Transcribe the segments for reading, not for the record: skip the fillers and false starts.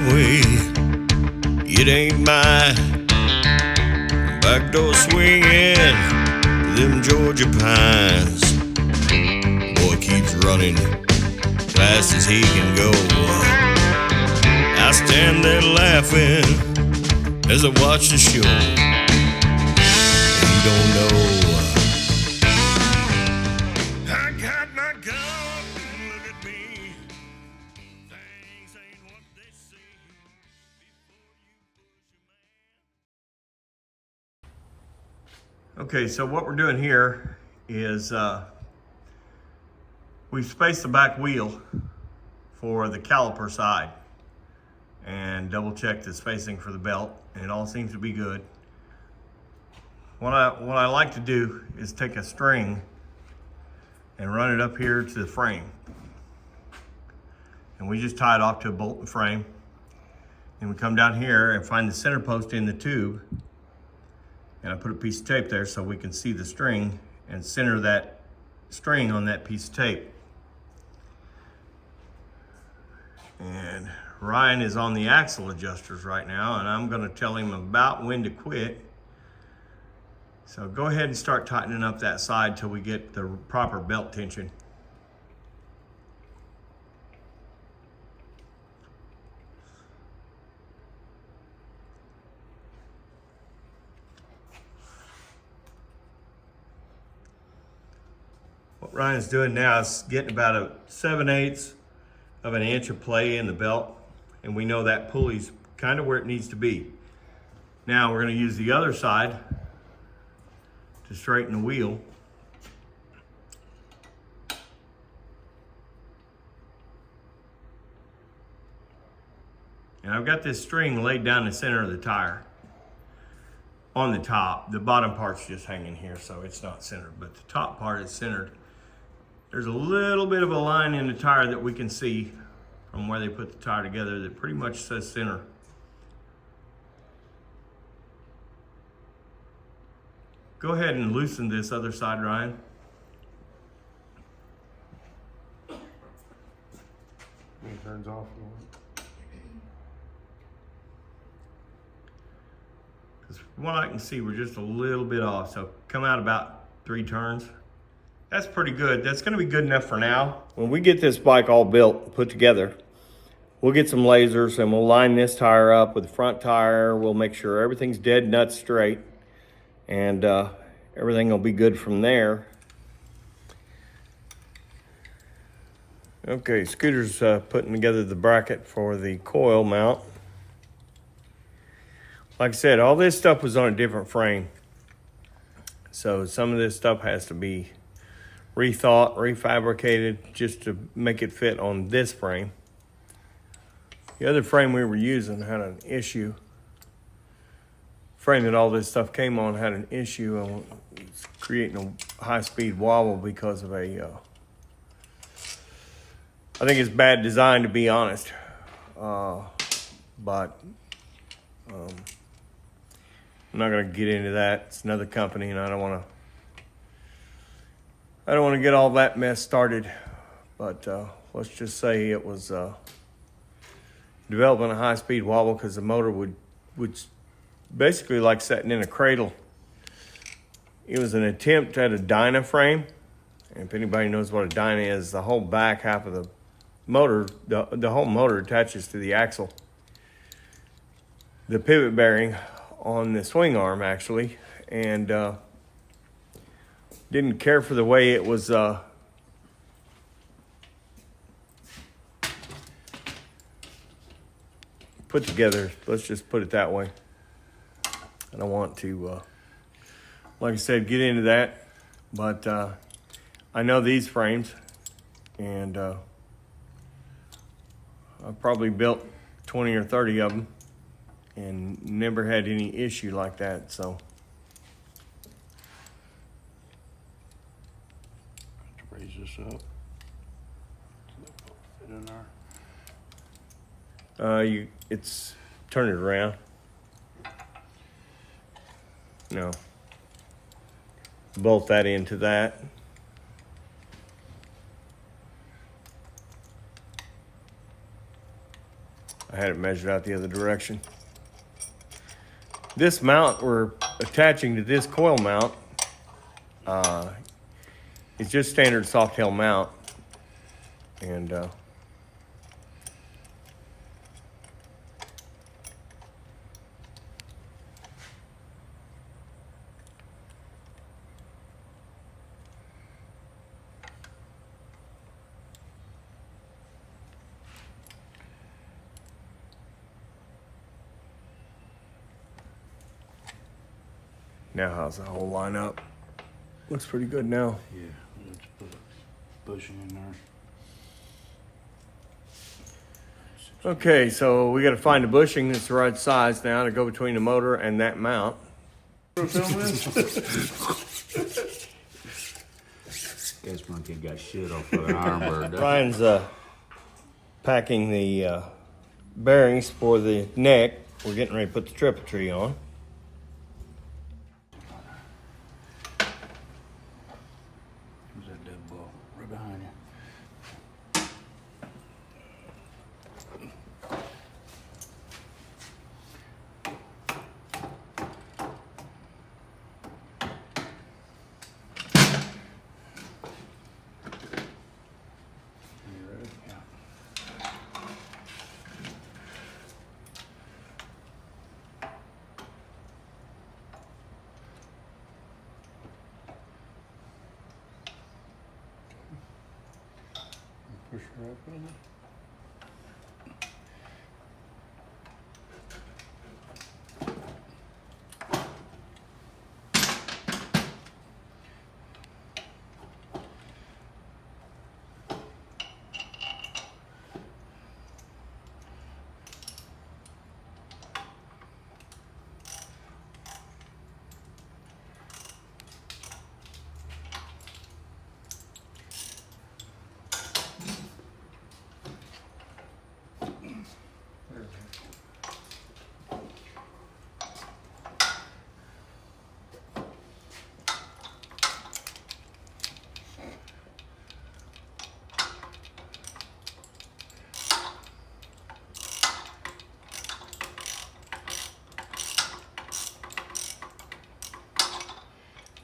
driveway. It ain't mine. Back door swinging, them Georgia pines. Boy keeps running fast as he can go. I stand there laughing as I watch the show. You don't know. I got my gun, look at me. Things ain't what they seem before you push a man. Okay, so what we're doing here is we've spaced the back wheel for the caliper side and double checked the spacing for the belt, and it all seems to be good. What I like to do is take a string and run it up here to the frame, and we just tie it off to a bolt and frame. And we come down here and find the center post in the tube, and I put a piece of tape there so we can see the string and center that string on that piece of tape. And Ryan is on the axle adjusters right now, and I'm going to tell him about when to quit. So go ahead and start tightening up that side till we get the proper belt tension. What Ryan's doing now is getting about a 7/8 of an inch of play in the belt, and we know that pulley's kind of where it needs to be. Now we're going to use the other side to straighten the wheel. And I've got this string laid down the center of the tire on the top. The bottom part's just hanging here, so it's not centered, but the top part is centered. There's a little bit of a line in the tire that we can see from where they put the tire together that pretty much says center. Go ahead and loosen this other side, Ryan. It turns off. Because from what I can see, we're just a little bit off. So come out about 3 turns. That's pretty good. That's going to be good enough for now. When we get this bike all built, put together, we'll get some lasers and we'll line this tire up with the front tire. We'll make sure everything's dead nut straight, and everything will be good from there. Okay, Scooter's putting together the bracket for the coil mount. Like I said, all this stuff was on a different frame, so some of this stuff has to be rethought, refabricated, just to make it fit on this frame. The other frame we were using had an issue. Frame that all this stuff came on had an issue, and it's creating a high-speed wobble because of I think it's bad design, to be honest. But I'm not going to get into that. It's another company, and I don't want to get all that mess started. But let's just say it was developing a high-speed wobble because the motor would basically like sitting in a cradle. It was an attempt at a dyna frame. And if anybody knows what a dyna is, the whole back half of the motor, the whole motor attaches to the axle. The pivot bearing on the swing arm, actually, and didn't care for the way it was put together. Let's just put it that way. I don't want to, like I said, get into that, but I know these frames, and I've probably built 20 or 30 of them and never had any issue like that. So Raise this up. Fit in there. it's turn it around. No. Bolt that into that. I had it measured out the other direction. This mount we're attaching to this coil mount. It's just standard soft tail mount. And now how's the whole line up? Looks pretty good now. Yeah, let's put a bushing in there. Okay, so we got to find a bushing that's the right size now to go between the motor and that mount. Guess monkey got shit off of an ironbird. Ryan's packing the bearings for the neck. We're getting ready to put the triple tree on. Who's that dead ball? Right behind you. You ready? Yeah. Push her up a little.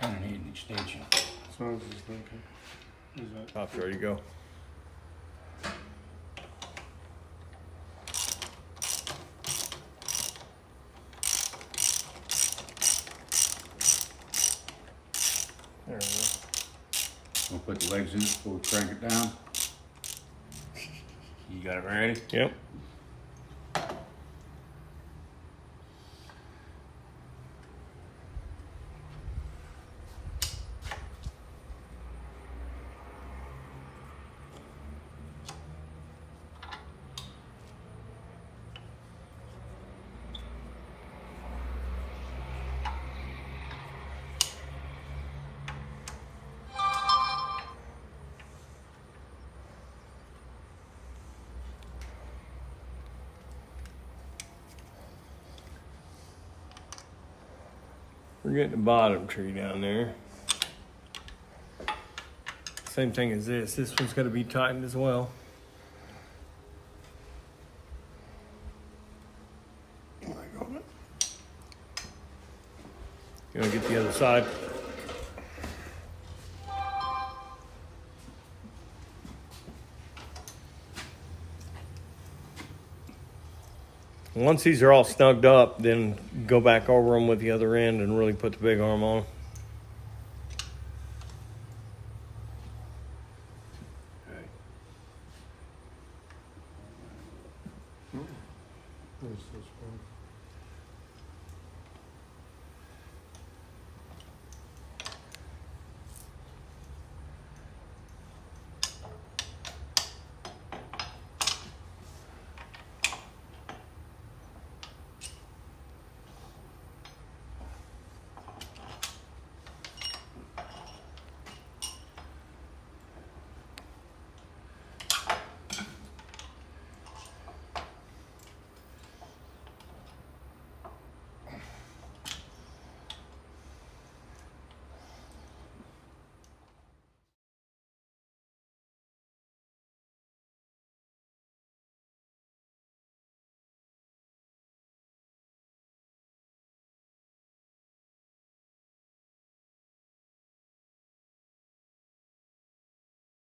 Kind of need an extension. So I was just thinking, is that Top's ready to go. there we go. We'll put the legs in it before we crank it down. You got it ready? Yep. We're getting the bottom tree down there. Same thing as this. This one's got to be tightened as well. There you go. You want to get the other side? Once these are all snugged up, then go back over them with the other end and really put the big arm on. Okay. There's this one.